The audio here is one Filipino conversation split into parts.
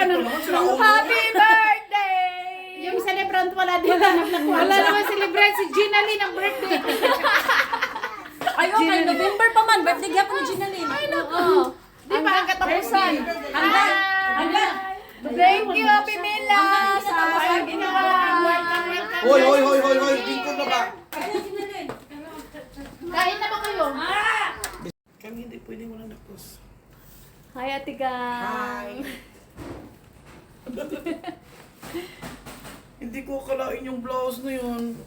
paano? Happy birthday! Yung celebrant wala din. Wala naman celebrant. Si Gina Lynn ang birthday. Ay, okay. November pa man. Birthday niya po ni Gina Lynn. Ay, naku. Di pa ang katapusan. Hanggang. Thank you, Happy Mila. Sa ginawa. Hoy, bingkod na ba? Kain na ba kayo? Kami hindi pwede mo lang napos. Hi, Ate Gang. Hindi ko akalain yung blouse na yun.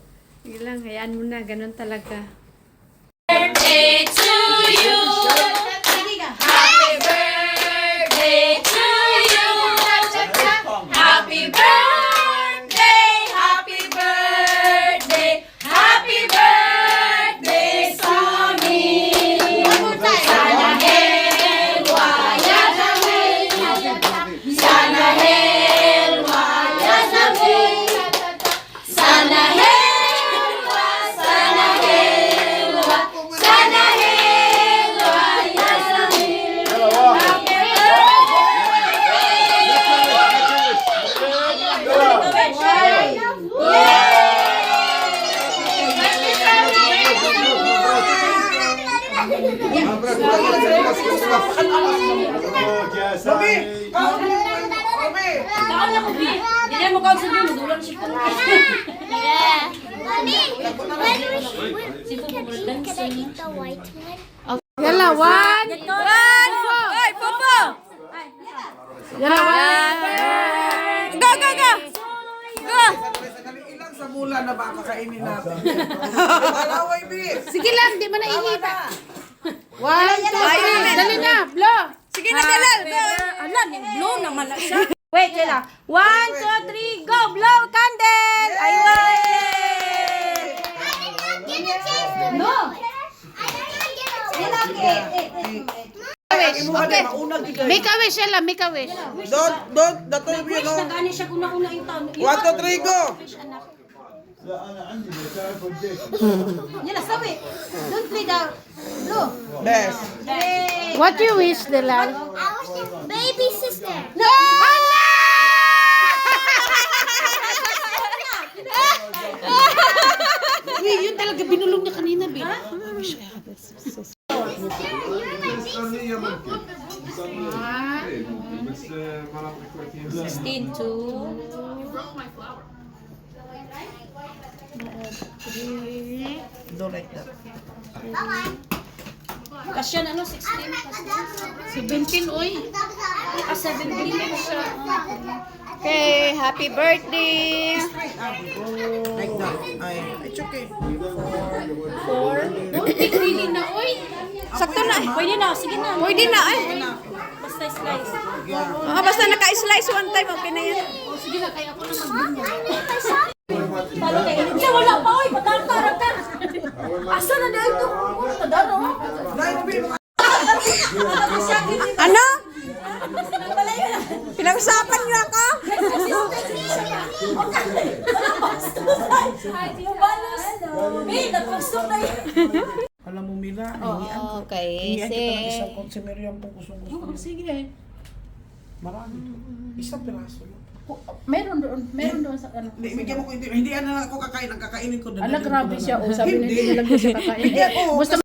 Sige lang, hayaan mo na. Ganun talaga. Birthday to you. Happy birthday to you. Happy birthday, happy birthday, happy birthday, Sonny. Sana helwa ya namin, sana helwa ya namin, sana helwa, sana helwa, sana helwa ya namin. Happy Taon na ko, Bi. Hindi na mo kaon sa Bi. Madulang si Pong. Yeah. Mommy, Si Pong can dancing. I eat the white one? Yala, one. Ay, Popo! Yala, one. Go, go, go! Go! Ilang sa mula na ba kakainin natin? Malaway, bis! Sige lang, di mo na ihita. One, two, three. Dali na, blow. Sige na, Dalal! Ala, blow naman na siya. Wait, Lala. 1, 2, 3, go! Blow candle! Ayun! Give a taste of No! I don't Wish. Okay. Maunag ito. Make a wish, Yala, make a wish. Don't, datoy mo yun, no? Nagani siya kuna-kuna yung taon. 1, 2, 3, go! Yala, sabi. Don't play the blow. Best. What you wish, Delal? I was the baby sister. No! Uy, yun talaga binulong niya kanina, Bi. You're my big sister. 16 to... Don't like that. Bye-bye. Kasya na, 16. 17, uy. 17 siya. Okay, happy birthday. Like that. Ay, it's okay. Pili na, uy. Sakto na. Pwede na. Sige na. Pwede na, ay. Basta slice. Basta naka-slice one time, okay na yan. Sige na, kaya ako na mag-binya. I made myself. Talo kayo. Siya, wala pa. Oy, patartaran ka. Asa na na ito? Tadaro. Ano? Pinag-usapan niyo ako? Yung balos. May, nagpagsok na yun. Alam mo, Mila, hingian ko. Okay, Hingian kita ng isang consumer yung kung gusto. Sige. Marami. Isang piraso yun. Meron doon sa ano. Hindi, bigyan mo ko hindi na ako kakain. Ang kakainin ko. Ala, grabe siya. O, sabi Hindi. nila lang siya kakain. Bigyan ko. Basta